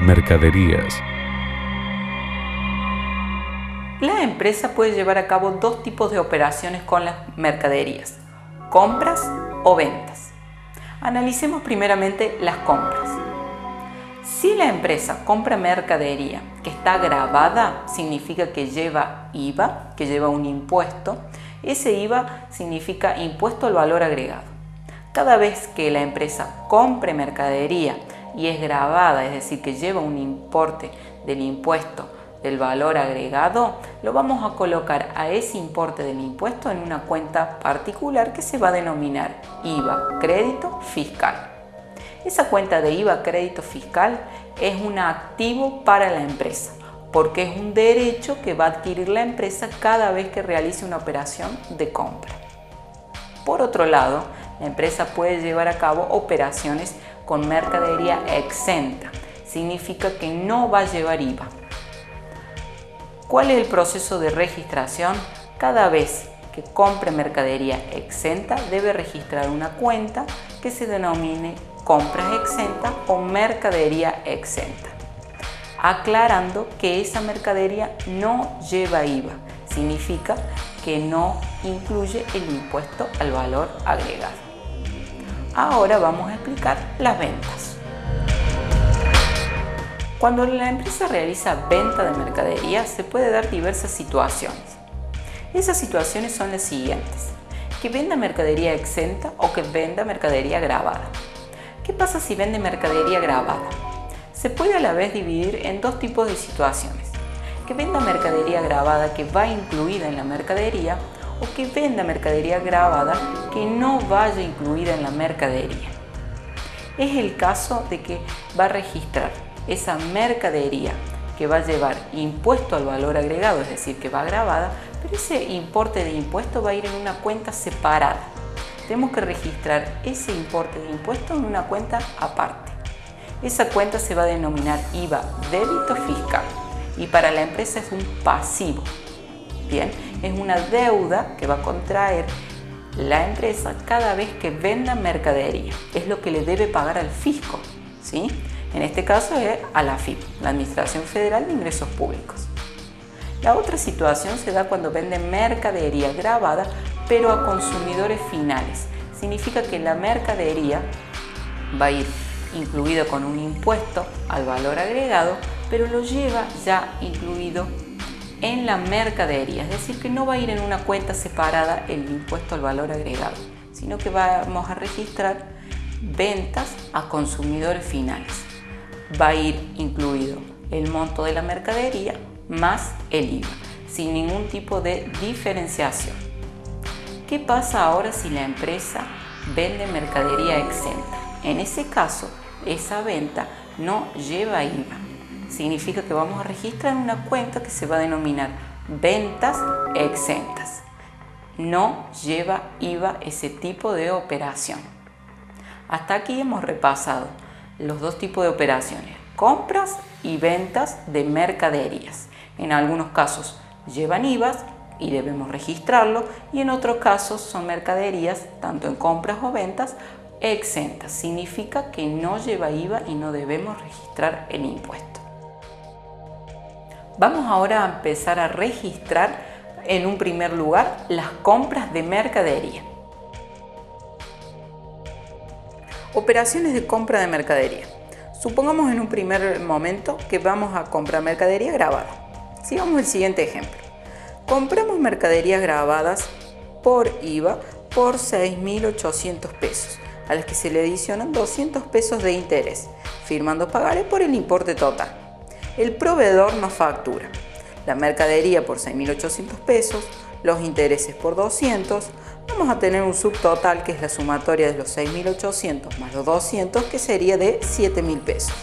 Mercaderías. La empresa puede llevar a cabo dos tipos de operaciones con las mercaderías: compras o ventas. Analicemos primeramente las compras. Si la empresa compra mercadería que está gravada, significa que lleva IVA, que lleva un impuesto. Ese IVA significa impuesto al valor agregado. Cada vez que la empresa compre mercadería y es gravada, es decir, que lleva un importe del impuesto del valor agregado, lo vamos a colocar a ese importe del impuesto en una cuenta particular que se va a denominar IVA crédito fiscal. Esa cuenta de IVA crédito fiscal es un activo para la empresa, porque es un derecho que va a adquirir la empresa cada vez que realice una operación de compra. Por otro lado, la empresa puede llevar a cabo operaciones con mercadería exenta. Significa que no va a llevar IVA. ¿Cuál es el proceso de registración? Cada vez que compre mercadería exenta, debe registrar una cuenta que se denomine compras exentas o mercadería exenta, aclarando que esa mercadería no lleva IVA. Significa que no incluye el impuesto al valor agregado. Ahora vamos a explicar las ventas. Cuando la empresa realiza venta de mercadería, se puede dar diversas situaciones. Esas situaciones son las siguientes: que venda mercadería exenta o que venda mercadería gravada. ¿Qué pasa si vende mercadería gravada? Se puede a la vez dividir en dos tipos de situaciones: que venda mercadería gravada que va incluida en la mercadería, o que venda mercadería gravada que no vaya incluida en la mercadería. Es el caso de que va a registrar esa mercadería que va a llevar impuesto al valor agregado, es decir, que va gravada, pero ese importe de impuesto va a ir en una cuenta separada. Tenemos que registrar ese importe de impuesto en una cuenta aparte. Esa cuenta se va a denominar IVA débito fiscal y para la empresa es un pasivo. Bien, es una deuda que va a contraer la empresa cada vez que venda mercadería. Es lo que le debe pagar al fisco, ¿sí? En este caso es a la AFIP, la Administración Federal de Ingresos Públicos. La otra situación se da cuando vende mercadería gravada, pero a consumidores finales. Significa que la mercadería va a ir incluida con un impuesto al valor agregado, pero lo lleva ya incluido en la mercadería. Es decir, que no va a ir en una cuenta separada el impuesto al valor agregado, sino que vamos a registrar ventas a consumidores finales. Va a ir incluido el monto de la mercadería más el IVA, sin ningún tipo de diferenciación. ¿Qué pasa ahora si la empresa vende mercadería exenta? En ese caso, esa venta no lleva IVA. Significa que vamos a registrar una cuenta que se va a denominar ventas exentas. No lleva IVA ese tipo de operación. Hasta aquí hemos repasado los dos tipos de operaciones: compras y ventas de mercaderías. En algunos casos llevan IVA y debemos registrarlo, y en otros casos son mercaderías, tanto en compras o ventas, exentas. Significa que no lleva IVA y no debemos registrar el impuesto. Vamos ahora a empezar a registrar en un primer lugar las compras de mercadería. Operaciones de compra de mercadería. Supongamos en un primer momento que vamos a comprar mercadería gravada. Sigamos el siguiente ejemplo. Compramos mercaderías gravadas por IVA por 6.800 pesos, a las que se le adicionan 200 pesos de interés, firmando pagaré por el importe total. El proveedor nos factura la mercadería por 6.800 pesos, los intereses por 200, vamos a tener un subtotal que es la sumatoria de los 6.800 más los 200, que sería de 7.000 pesos.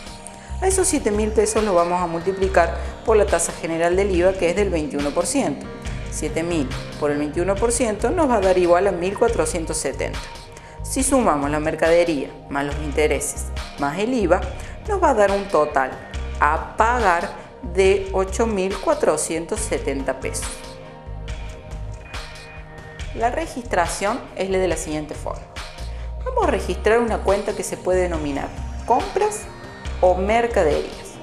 A esos 7.000 pesos lo vamos a multiplicar por la tasa general del IVA, que es del 21%. 7.000 por el 21% nos va a dar igual a 1.470. Si sumamos la mercadería más los intereses más el IVA, nos va a dar un total a pagar de 8.470 pesos. La registración es de la siguiente forma. Vamos a registrar una cuenta que se puede denominar compras o mercaderías.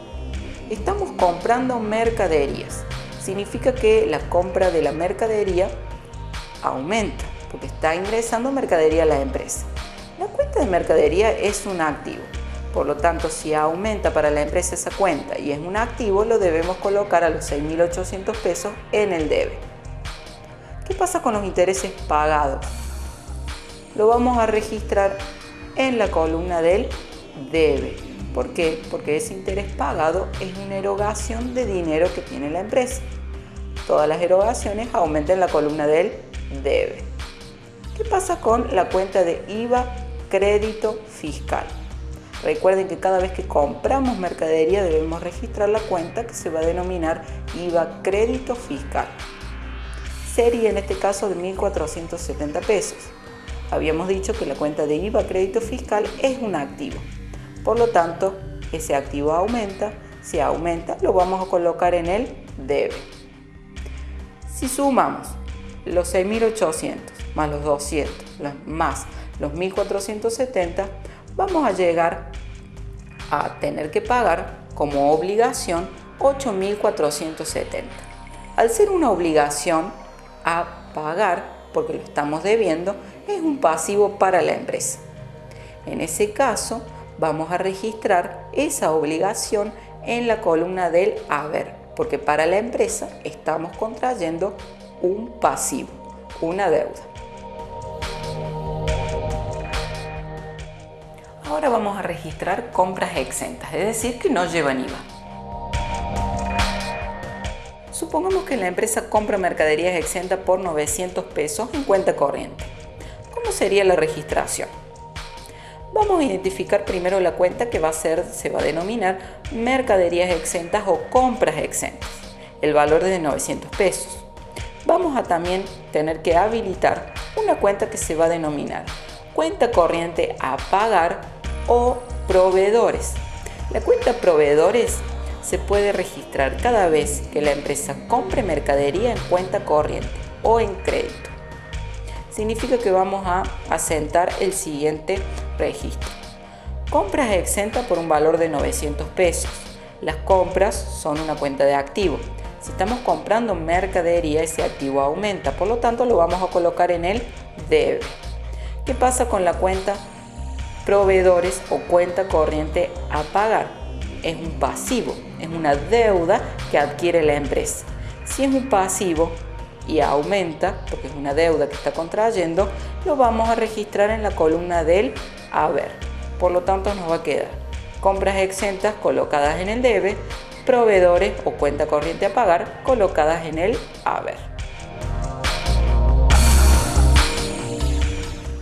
Estamos comprando mercaderías. Significa que la compra de la mercadería aumenta, porque está ingresando mercadería a la empresa. La cuenta de mercadería es un activo. Por lo tanto, si aumenta para la empresa esa cuenta y es un activo, lo debemos colocar a los 6.800 pesos en el debe. ¿Qué pasa con los intereses pagados? Lo vamos a registrar en la columna del debe. ¿Por qué? Porque ese interés pagado es una erogación de dinero que tiene la empresa. Todas las erogaciones aumentan en la columna del debe. ¿Qué pasa con la cuenta de IVA crédito fiscal? Recuerden que cada vez que compramos mercadería debemos registrar la cuenta que se va a denominar IVA crédito fiscal. Sería en este caso de 1.470 pesos. Habíamos dicho que la cuenta de IVA crédito fiscal es un activo. Por lo tanto, ese activo aumenta. Si aumenta, lo vamos a colocar en el debe. Si sumamos los 6.800 más los 200 más los 1.470, vamos a llegar a tener que pagar como obligación 8.470. Al ser una obligación a pagar, porque lo estamos debiendo, es un pasivo para la empresa. En ese caso, vamos a registrar esa obligación en la columna del haber, porque para la empresa estamos contrayendo un pasivo, una deuda. Ahora vamos a registrar compras exentas, es decir, que no llevan IVA. Supongamos que la empresa compra mercaderías exentas por 900 pesos en cuenta corriente. ¿Cómo sería la registración? Vamos a identificar primero la cuenta que se va a denominar mercaderías exentas o compras exentas. El valor es de 900 pesos. Vamos a también tener que habilitar una cuenta que se va a denominar cuenta corriente a pagar o proveedores. La cuenta proveedores se puede registrar cada vez que la empresa compre mercadería en cuenta corriente o en crédito. Significa que vamos a asentar el siguiente registro. Compras exentas por un valor de 900 pesos. Las compras son una cuenta de activo. Si estamos comprando mercadería, ese activo aumenta, por lo tanto lo vamos a colocar en el debe. ¿Qué pasa con la cuenta proveedores o cuenta corriente a pagar? Es un pasivo, es una deuda que adquiere la empresa. Si es un pasivo y aumenta, porque es una deuda que está contrayendo, lo vamos a registrar en la columna del haber. Por lo tanto, nos va a quedar compras exentas colocadas en el debe, proveedores o cuenta corriente a pagar colocadas en el haber.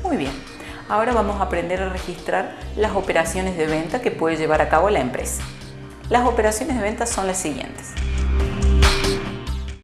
Muy bien, ahora vamos a aprender a registrar las operaciones de venta que puede llevar a cabo la empresa. Las operaciones de venta son las siguientes.